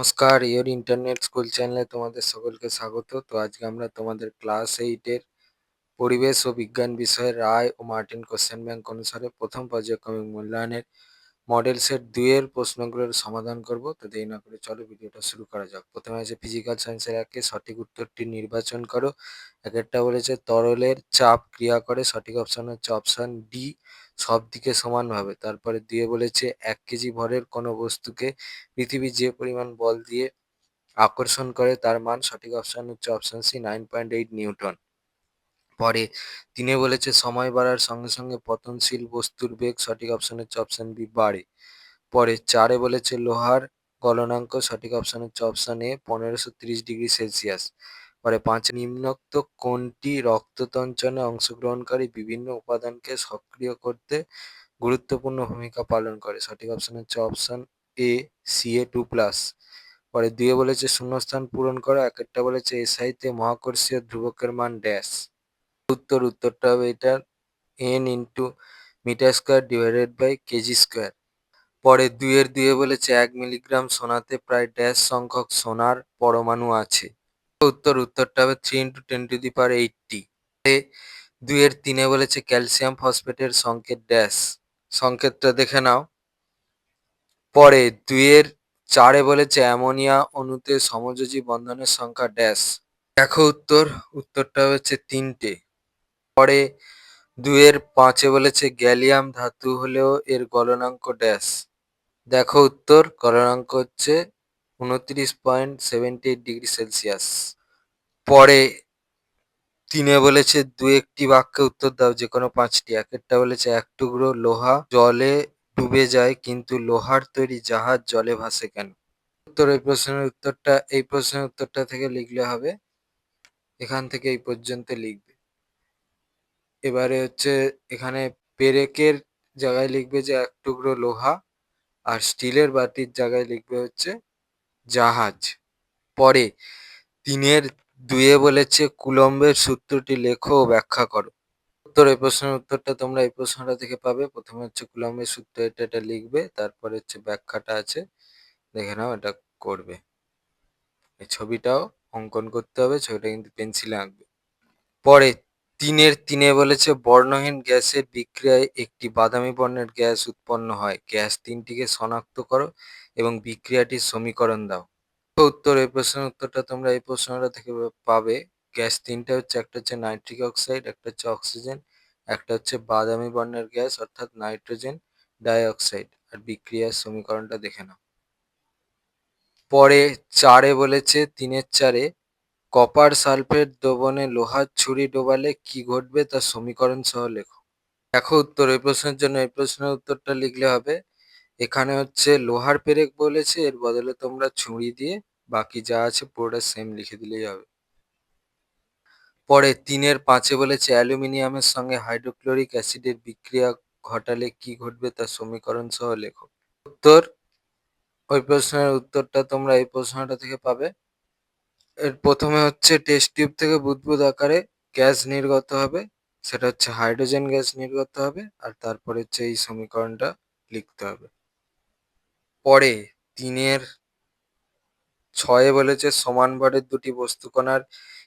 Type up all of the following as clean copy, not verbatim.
নমস্কার, your internet school চ্যানেলে তোমাদের সকলকে স্বাগত। তো আজকে আমরা তোমাদের ক্লাস 8 এর পরিবেশ ও বিজ্ঞান বিষয়ের রায় ও মার্টিন কোশ্চেন ব্যাংক অনুসারে প্রথম পর্যায়ক্রমিক মূল্যায়নের মডেল সেট 2 এর প্রশ্নগুলোর সমাধান করব। তো দেরি না করে চলো ভিডিওটা শুরু করা যাক। প্রথমে আছে ফিজিক্যাল সায়েন্সের একে সঠিক উত্তরটি নির্বাচন করো। একেরটা বলেছে তরলের চাপ ক্রিয়া করে, সঠিক অপশন হচ্ছে অপশন ডি সব দিকে সমানভাবে। তারপরে দিয়ে বলেছে 1 কেজি ভরের কোনো বস্তুকে পৃথিবী যে পরিমাণ বল দিয়ে আকর্ষণ করে তার মান, সঠিক অপশন হচ্ছে অপশন সি 9.8 নিউটন। পরে তিনে বলেছে সময় বাড়ার সঙ্গে সঙ্গে পতনশীল বস্তুর বেগ, সঠিক অপশন হচ্ছে অপশন বি বাড়ে। পরে চারে বলেছে লোহার গলনাঙ্ক, সঠিক অপশন হচ্ছে অপশন এ 1530°C। পরে পাঁচে নিম্নোক্ত কোনটি রক্ততঞ্চনে অংশগ্রহণকারী বিভিন্ন উপাদানকে সক্রিয় করতে গুরুত্বপূর্ণ ভূমিকা পালন করে, সঠিক অপশন হচ্ছে অপশন এ Ca2+। পরে দিয়ে বলেছে শূন্যস্থান পূরণ করো। একটা বলেছে এসআইতে মহাকর্ষীয় ধ্রুবকের মান ড্যাশ। উত্তরটা হবে এটা n into meter square divided by KG square. পরে দুয়ে বলেছে 1 মিলিগ্রাম সোনাতে প্রায় ড্যাশ সংখ্যক সোনার পরমাণু আছে। উত্তরটা হবে 3 × 10⁸। তিনে বলেছে ক্যালসিয়াম ফসফেটের সংকেত ড্যাশ, সংকেতটা দেখে নাও। পরে চারে বলেছে অ্যামোনিয়া অণুতে সমযোজী বন্ধনের সংখ্যা ড্যাশ। দেখো উত্তরটা হচ্ছে 3টে। পরে পাঁচে বলেছে গ্যালিয়াম ধাতু হলেও এর গলনাঙ্ক ড্যাশ। দেখো গলনাঙ্ক হচ্ছে 29.78°C। পরে তিনে বলেছে একটি বাক্যে উত্তর দাও যে কোনো পাঁচটি। একটা বলেছে এক টুকরো লোহা জলে ডুবে যায় কিন্তু লোহার তৈরি জাহাজ জলে ভাসে কেন? এই প্রশ্নের উত্তরটা থেকে লিখলে হবে, এখান থেকে এই পর্যন্ত লিখবে। এবারে হচ্ছে এখানে পেরেকের জায়গায় লিখবে যে এক টুকরো লোহা, আর স্টিলের বাটির জায়গায় লিখবে হচ্ছে জাহাজ। পরে দুয়ে বলেছে কুলম্বের সূত্রটি লেখো ও ব্যাখ্যা করো। এই প্রশ্নের উত্তরটা তোমরা এই প্রশ্নটা থেকে পাবে। প্রথমে হচ্ছে কুলম্বের সূত্র, এটা লিখবে, তারপরে হচ্ছে ব্যাখ্যাটা আছে, দেখে নাও, এটা করবে। এই ছবিটাও অঙ্কন করতে হবে, ছবিটা কিন্তু পেন্সিলে আঁকবে। পরে তিনে বলেছে বর্ণহীন গ্যাসের বিক্রিয়ায় একটি বাদামি বর্ণের গ্যাস উৎপন্ন হয়। গ্যাস তিনটিকে শনাক্ত করো এবং বিক্রিয়াটির সমীকরণ দাও। এই প্রশ্নের উত্তরটা তোমরা এই প্রশ্নটা থেকে পাবে। গ্যাস তিনটা হচ্ছে, একটা হচ্ছে নাইট্রিক অক্সাইড, একটা হচ্ছে অক্সিজেন, একটা হচ্ছে বাদামি বর্ণের গ্যাস অর্থাৎ নাইট্রোজেন ডাই অক্সাইড। আর বিক্রিয়ার সমীকরণটা দেখে নাও। পরে চারে বলেছে চারে কপার সালফেট দ্রবণে লোহার ছুরি ডোবালে কি ঘটবে তার সমীকরণ সহ লেখো। দেখো এই প্রশ্নের জন্য এই প্রশ্নের উত্তরটা লিখলে হবে, এখানে হচ্ছে লোহার পেরেক বলেছে, এর বদলে তোমরা ছুরি দিয়ে বাকি যা আছে পুরোটা সেম লিখে দিলেই হবে। পরে পাঁচে বলেছে অ্যালুমিনিয়ামের সঙ্গে হাইড্রোক্লোরিক অ্যাসিডের বিক্রিয়া ঘটালে কি ঘটবে তার সমীকরণ সহ লেখো। ওই প্রশ্নের উত্তরটা তোমরা এই প্রশ্নটা থেকে পাবে। এর প্রথমে হচ্ছে টেস্ট টিউব থেকে বুদবুদ আকারে গ্যাস নির্গত হবে, সেটা হচ্ছে হাইড্রোজেন গ্যাস নির্গত হবে, আর তারপরে হচ্ছে এই সমীকরণটা লিখতে হবে। পরে ছয়ে বলেছে সমান ভরের দুটি বস্তুকণার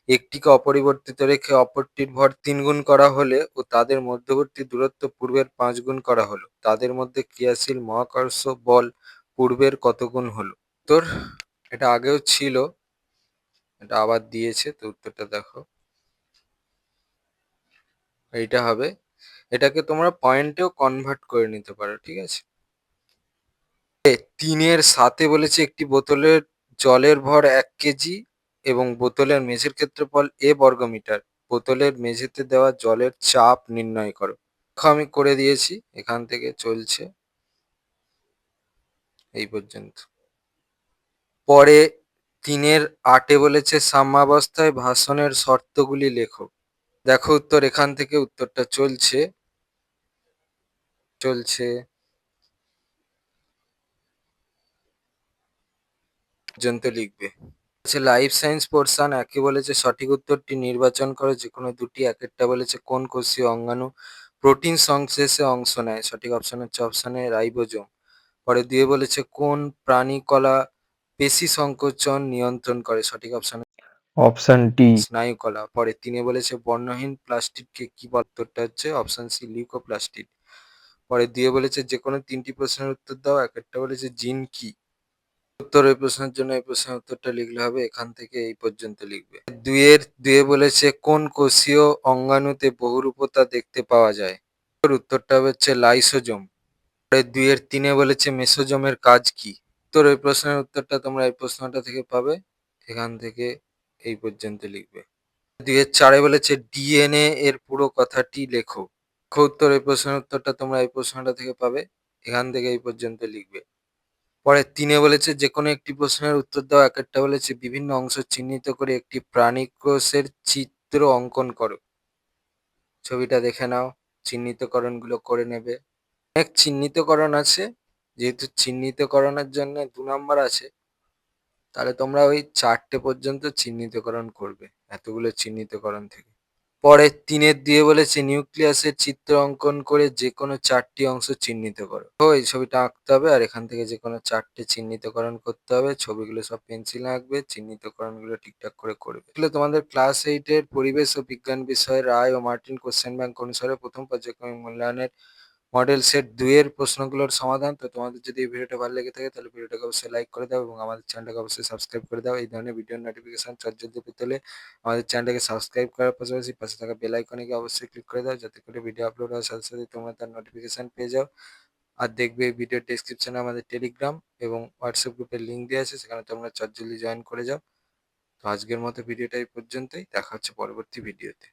একটিকে অপরিবর্তিত রেখে অপরটির ভর 3 গুণ করা হলে ও তাদের মধ্যবর্তী দূরত্ব পূর্বের 5 গুণ করা হলো, তাদের মধ্যে ক্রিয়াশীল মহাকর্ষ বল পূর্বের কত গুণ হলো? এটা আগেও ছিল, এটা আবার দিয়েছে, তো উত্তরটা দেখো, এইটা হবে। এটাকে তোমরা পয়েন্টেও কনভার্ট করে নিতে পারো, ঠিক আছে। 7 বলেছে একটি বোতলের জলের ভর 1 কেজি এবং বোতলের মেঝের ক্ষেত্রফল a বর্গমিটার। বোতলের মেঝেতে দেওয়া জলের চাপ নির্ণয় করো। আমি করে দিয়েছি, এখান থেকে চলছে এই পর্যন্ত। পরে 8 বলেছে সাম্যাবস্থায় ভাষণের শর্তগুলি লেখো। দেখো এখান থেকে উত্তরটা চলছে পর্যন্ত লিখবে। লাইফ সায়েন্স পোর্শন একে বলেছে সঠিক উত্তরটি নির্বাচন করো যে কোনো দুটি। একটা বলেছে কোন কোষীয় অঙ্গাণু প্রোটিন সংশ্লেষে অংশ নেয়, সঠিক অপশন হচ্ছে অপশন এ রাইবোজোম। পরে বলেছে কোন প্রাণী কলা পেশি সংকোচন নিয়ন্ত্রণ করে। সঠিক অপশন অপশন ডি। স্নায়ুকলা। পরে ৩ বলেছে বর্ণহীন প্লাস্টিডকে কি বলে? উত্তরটা হচ্ছে অপশন সি লিউকোপ্লাস্টিড। পরে ২ বলেছে যেকোনো ৩টি প্রশ্নের উত্তর দাও। একটা বলেছে জিন কি? উত্তর এই প্রশ্নের জন্য এই প্রশ্নের উত্তরটা লিখলে হবে এখান থেকে এই পর্যন্ত লিখবে। ২ বলেছে কোন কোষীয় অঙ্গাণুতে বহুরূপতা দেখতে পাওয়া যায়? উত্তরটা হচ্ছে লাইসোজোম। পরে ৩ বলেছে মেসোজোমের কাজ কি? এই প্রশ্নের উত্তরটা তোমরা এই প্রশ্নটা থেকে পাবে। এখান থেকে এই পর্যন্ত লিখবে। ৪ বলেছে ডিএনএ এর পুরো কথাটি লেখো। এই প্রশ্নের উত্তরটা তোমরা এই প্রশ্নটা থেকে পাবে। এখান থেকে এই পর্যন্ত লিখবে। পরে ৩ বলেছে যেকোনো একটি প্রশ্নের উত্তর দাও। একটা বলেছে বিভিন্ন অংশ চিহ্নিত করে একটি প্রাণী কোষের চিত্র অঙ্কন করো। ছবিটা দেখে নাও, চিহ্নিতকরণগুলো করে নেবে। অনেক চিহ্নিতকরণ আছে, যেহেতু চিহ্নিতকরণের জন্য ২ নাম্বার আছে, তাহলে তোমরা ওই ৪টে পর্যন্ত চিহ্নিতকরণ করবে এতগুলো চিহ্নিতকরণ থেকে। পরে ৩ বলেছে নিউক্লিয়াসের চিত্র অঙ্কন করে যে কোনো ৪টি অংশ চিহ্নিত করো। তো এই ছবিটা আঁকতে হবে আর এখান থেকে যে কোনো ৪টে চিহ্নিতকরণ করতে হবে। ছবিগুলো সব পেন্সিলে আঁকবে, চিহ্নিতকরণগুলো ঠিকঠাক করে করবে। এগুলো তোমাদের ক্লাস 8 এর পরিবেশ ও বিজ্ঞান বিষয়ের রায় ও মার্টিন কোশ্চেন ব্যাংক অনুসারে প্রথম পর্যায়ক্রমিক মূল্যায়নের মডেল সেট ২ এর প্রশ্নগুলোর সমাধান। তো তোমাদের যদি এই ভিডিওটা ভালো লেগে থাকে তাহলে ভিডিওটাকে অবশ্যই লাইক করে দাও এবং আমাদের চ্যানেলটাকে অবশ্যই সাবস্ক্রাইব করে দাও। এই ধরনের ভিডিওর নোটিফিকেশন চটজলদি পেতে হলে আমাদের চ্যানেলটাকে সাবস্ক্রাইব করার পাশাপাশি পাশে থাকা বেল আইকনে গিয়ে অবশ্যই ক্লিক করে দাও, যাতে করে ভিডিও আপলোড হওয়ার সাথে সাথে তোমরা তার নোটিফিকেশন পেয়ে যাও। আর দেখবে এই ভিডিওর ডেসক্রিপশনে আমাদের টেলিগ্রাম এবং হোয়াটসঅ্যাপ গ্রুপের লিঙ্ক দেওয়া আছে, সেখানে তোমরা চটজলদি জয়েন করে যাও। তো আজকের মতো ভিডিওটা এই পর্যন্তই। দেখা হচ্ছে পরবর্তী ভিডিওতে।